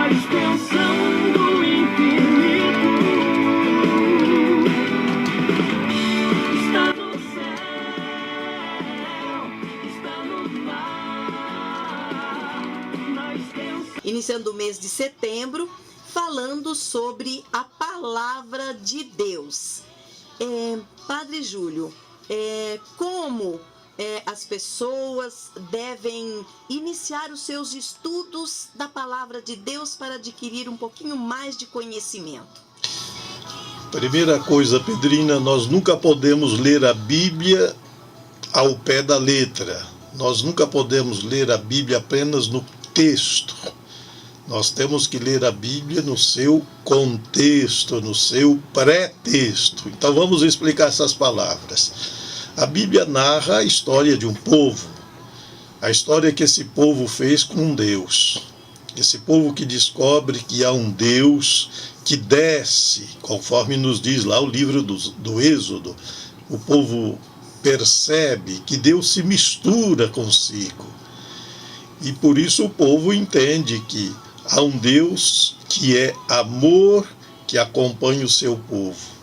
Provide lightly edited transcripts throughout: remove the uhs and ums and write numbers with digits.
na extensão do infinito. Está no céu, está no mar, na extensão. Iniciando o mês de setembro, falando sobre a palavra de Deus. Padre Júlio, como as pessoas devem iniciar os seus estudos da palavra de Deus para adquirir um pouquinho mais de conhecimento? Primeira coisa, Pedrina, nós nunca podemos ler a Bíblia ao pé da letra. Nós nunca podemos ler a Bíblia apenas no texto. Nós temos que ler a Bíblia no seu contexto, no seu pré-texto. Então vamos explicar essas palavras. A Bíblia narra a história de um povo, a história que esse povo fez com Deus. Esse povo que descobre que há um Deus que desce, conforme nos diz lá o livro do Êxodo. O povo percebe que Deus se mistura consigo. E por isso o povo entende que há um Deus que é amor, que acompanha o seu povo.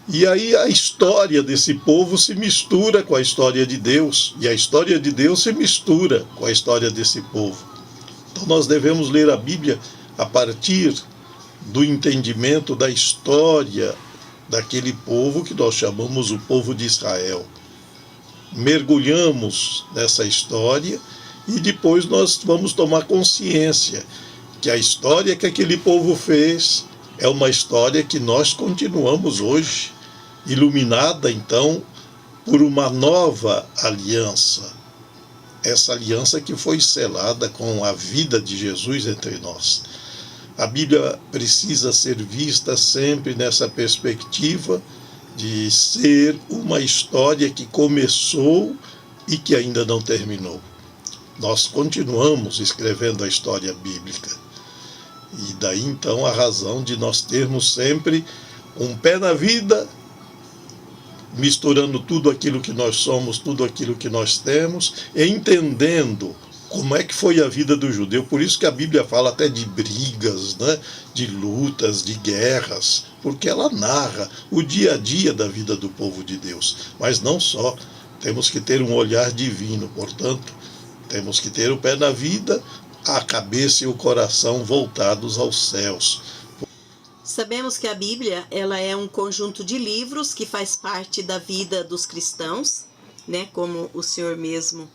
E aí a história desse povo se mistura com a história de Deus, e a história de Deus se mistura com a história desse povo. Então nós devemos ler a Bíblia a partir do entendimento da história daquele povo que nós chamamos o povo de Israel. Mergulhamos nessa história e depois nós vamos tomar consciência que a história que aquele povo fez é uma história que nós continuamos hoje, iluminada então por uma nova aliança. Essa aliança que foi selada com a vida de Jesus entre nós. A Bíblia precisa ser vista sempre nessa perspectiva de ser uma história que começou e que ainda não terminou. Nós continuamos escrevendo a história bíblica. E daí então a razão de nós termos sempre um pé na vida, misturando tudo aquilo que nós somos, tudo aquilo que nós temos, e entendendo como é que foi a vida do judeu. Por isso que a Bíblia fala até de brigas, né? De lutas, de guerras, porque ela narra o dia a dia da vida do povo de Deus. Mas não só, temos que ter um olhar divino, portanto, temos que ter o pé na vida, a cabeça e o coração voltados aos céus. Sabemos que a Bíblia ela é um conjunto de livros que faz parte da vida dos cristãos, né? Como o senhor mesmo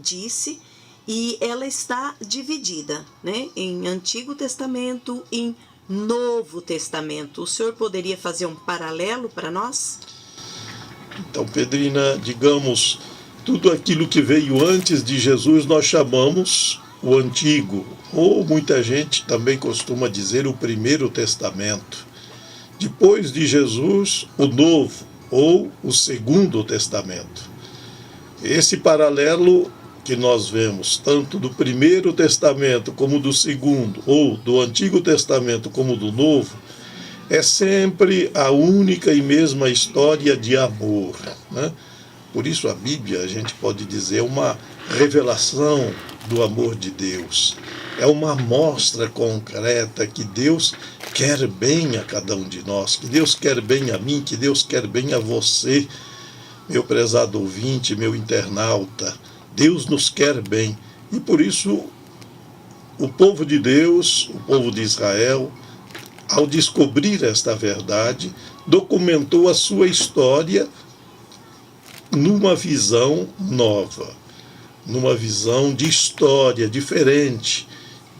disse, e ela está dividida, né? Em Antigo Testamento e em Novo Testamento. O senhor poderia fazer um paralelo para nós? Então, Pedrina, digamos, tudo aquilo que veio antes de Jesus nós chamamos o Antigo, ou muita gente também costuma dizer o Primeiro Testamento. Depois de Jesus, o Novo, ou o Segundo Testamento. Esse paralelo que nós vemos, tanto do Primeiro Testamento como do Segundo, ou do Antigo Testamento como do Novo, é sempre a única e mesma história de amor, né? Por isso a Bíblia, a gente pode dizer, é uma revelação do amor de Deus. É uma amostra concreta que Deus quer bem a cada um de nós, que Deus quer bem a mim, que Deus quer bem a você, meu prezado ouvinte, meu internauta. Deus nos quer bem. E por isso o povo de Deus, o povo de Israel, ao descobrir esta verdade, documentou a sua história numa visão nova, numa visão de história diferente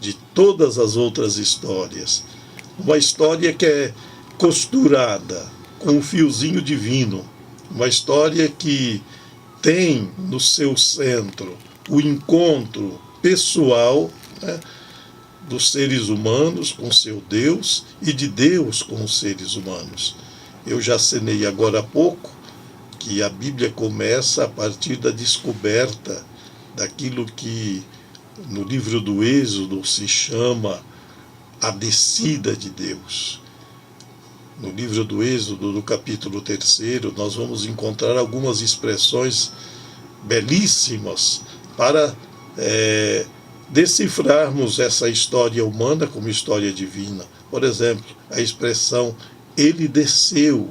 de todas as outras histórias. Uma história que é costurada com um fiozinho divino, uma história que tem no seu centro o encontro pessoal, né, dos seres humanos com seu Deus e de Deus com os seres humanos. Eu já acenei agora há pouco que a Bíblia começa a partir da descoberta daquilo que no livro do Êxodo se chama a descida de Deus. No livro do Êxodo, no capítulo 3, nós vamos encontrar algumas expressões belíssimas para decifrarmos essa história humana como história divina. Por exemplo, a expressão ele desceu,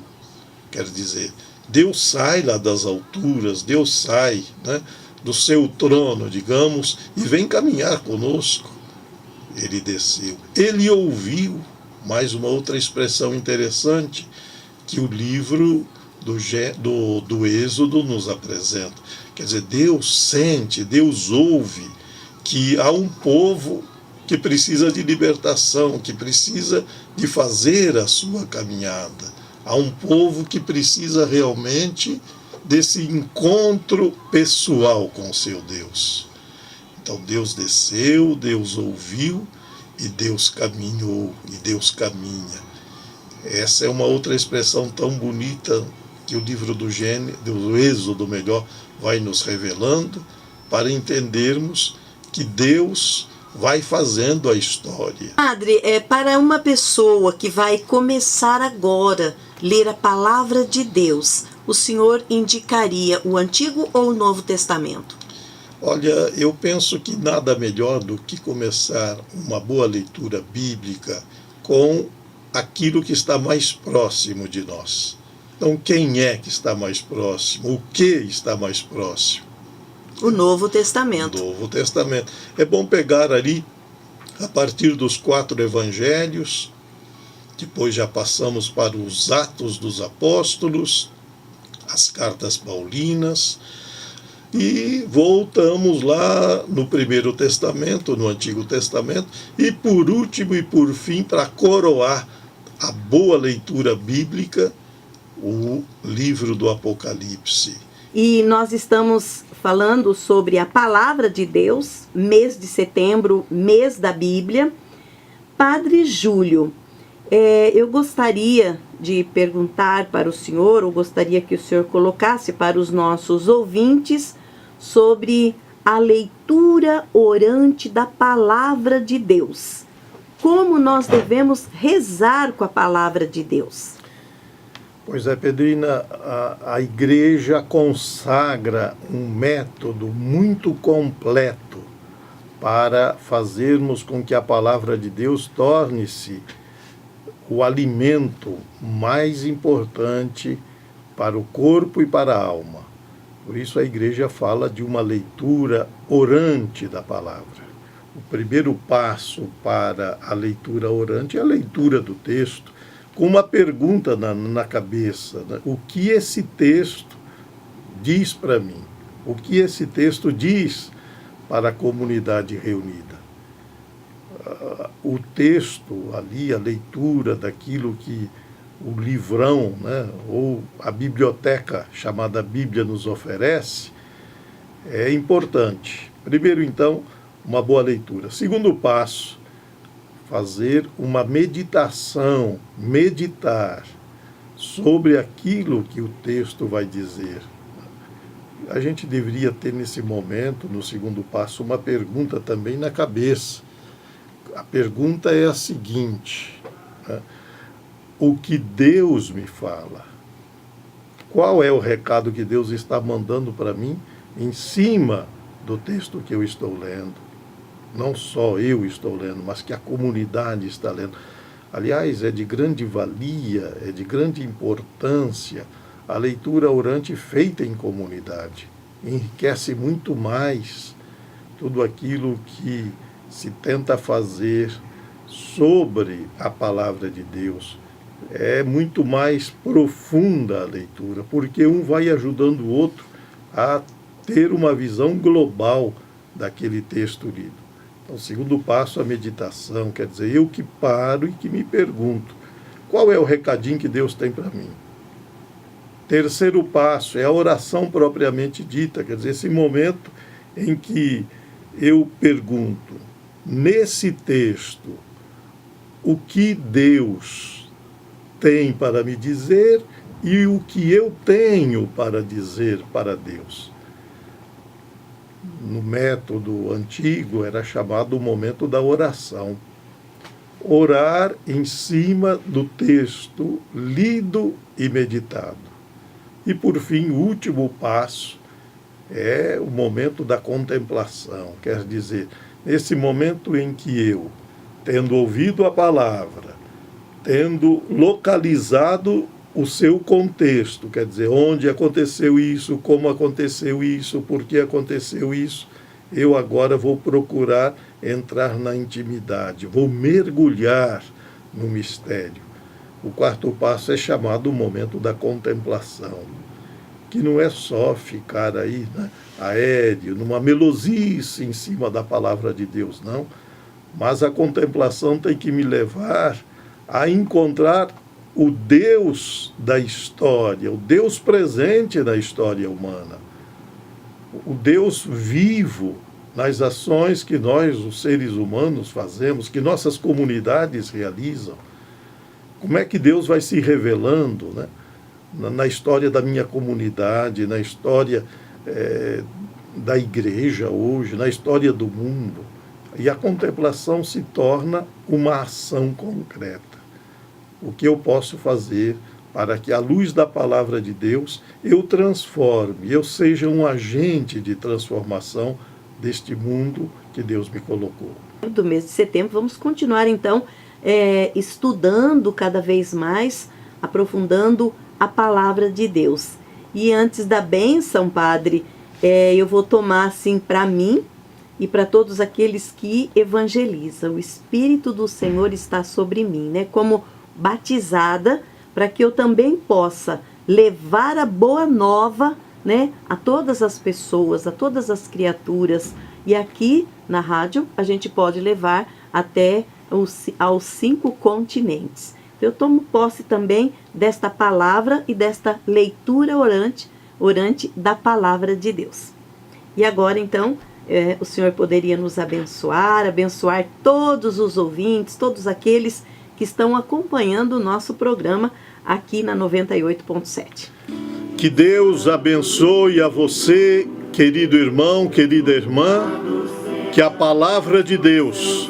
quer dizer, Deus sai lá das alturas, Deus sai, né, do seu trono, digamos, e vem caminhar conosco. Ele desceu. Ele ouviu, mais uma outra expressão interessante que o livro do Êxodo nos apresenta. Quer dizer, Deus sente, Deus ouve que há um povo que precisa de libertação, que precisa de fazer a sua caminhada. Há um povo que precisa realmente desse encontro pessoal com o seu Deus. Então Deus desceu, Deus ouviu e Deus caminhou, e Deus caminha. Essa é uma outra expressão tão bonita que o livro do Êxodo, vai nos revelando para entendermos que Deus vai fazendo a história. Padre, para uma pessoa que vai começar agora a ler a palavra de Deus, o senhor indicaria o Antigo ou o Novo Testamento? Olha, eu penso que nada melhor do que começar uma boa leitura bíblica com aquilo que está mais próximo de nós. Então, quem é que está mais próximo? O que está mais próximo? O Novo Testamento. O Novo Testamento. É bom pegar ali, a partir dos 4 evangelhos, depois já passamos para os Atos dos Apóstolos, as cartas paulinas, e voltamos lá no Primeiro Testamento, no Antigo Testamento, e por último e por fim, para coroar a boa leitura bíblica, o livro do Apocalipse. E nós estamos falando sobre a palavra de Deus, mês de setembro, mês da Bíblia. Padre Júlio, eu gostaria de perguntar para o senhor, ou gostaria que o senhor colocasse para os nossos ouvintes, sobre a leitura orante da palavra de Deus. Como nós devemos rezar com a palavra de Deus? Pois é, Pedrina, a Igreja consagra um método muito completo para fazermos com que a palavra de Deus torne-se o alimento mais importante para o corpo e para a alma. Por isso a Igreja fala de uma leitura orante da palavra. O primeiro passo para a leitura orante é a leitura do texto, com uma pergunta na cabeça, né? O que esse texto diz para mim? O que esse texto diz para a comunidade reunida? O texto ali, a leitura daquilo que o livrão, né, ou a biblioteca chamada Bíblia nos oferece, é importante. Primeiro, então, uma boa leitura. Segundo passo, fazer uma meditação, meditar sobre aquilo que o texto vai dizer. A gente deveria ter nesse momento, no segundo passo, uma pergunta também na cabeça. A pergunta é a seguinte, né? O que Deus me fala? Qual é o recado que Deus está mandando para mim em cima do texto que eu estou lendo? Não só eu estou lendo, mas que a comunidade está lendo. Aliás, é de grande valia, é de grande importância a leitura orante feita em comunidade. Enriquece muito mais tudo aquilo que se tenta fazer sobre a palavra de Deus. É muito mais profunda a leitura, porque um vai ajudando o outro a ter uma visão global daquele texto lido. Então, o segundo passo, a meditação, quer dizer, eu que paro e que me pergunto, qual é o recadinho que Deus tem para mim? Terceiro passo é a oração propriamente dita, quer dizer, esse momento em que eu pergunto, nesse texto, o que Deus tem para me dizer e o que eu tenho para dizer para Deus. No método antigo era chamado o momento da oração. Orar em cima do texto lido e meditado. E por fim, o último passo é o momento da contemplação, quer dizer, Nesse momento em que eu, tendo ouvido a palavra, tendo localizado o seu contexto, quer dizer, onde aconteceu isso, como aconteceu isso, por que aconteceu isso, eu agora vou procurar entrar na intimidade, vou mergulhar no mistério. O quarto passo é chamado o momento da contemplação, que não é só ficar aí, né, aéreo, numa melosice em cima da palavra de Deus, não. Mas a contemplação tem que me levar a encontrar o Deus da história, o Deus presente na história humana, o Deus vivo nas ações que nós, os seres humanos, fazemos, que nossas comunidades realizam. Como é que Deus vai se revelando, né, na história da minha comunidade, na história da igreja hoje, na história do mundo. E a contemplação se torna uma ação concreta. O que eu posso fazer para que, à luz da palavra de Deus, eu transforme, eu seja um agente de transformação deste mundo que Deus me colocou. Do mês de setembro, vamos continuar, então, estudando cada vez mais, aprofundando a palavra de Deus. E antes da bênção, Padre, eu vou tomar, assim, para mim e para todos aqueles que evangelizam. O Espírito do Senhor está sobre mim, né? Como batizada, para que eu também possa levar a boa nova, né, a todas as pessoas, a todas as criaturas. E aqui na rádio a gente pode levar até aos 5 continentes. Eu tomo posse também desta palavra e desta leitura orante da palavra de Deus. E agora, então, o Senhor poderia nos abençoar todos os ouvintes, todos aqueles que estão acompanhando o nosso programa aqui na 98.7. Que Deus abençoe a você, querido irmão, querida irmã, que a palavra de Deus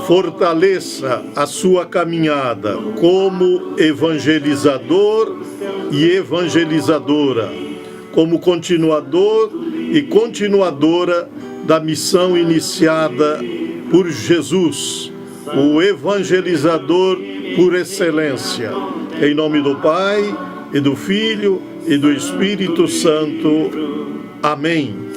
fortaleça a sua caminhada como evangelizador e evangelizadora, como continuador e continuadora da missão iniciada por Jesus, o evangelizador por excelência. Em nome do Pai, e do Filho, e do Espírito Santo. Amém.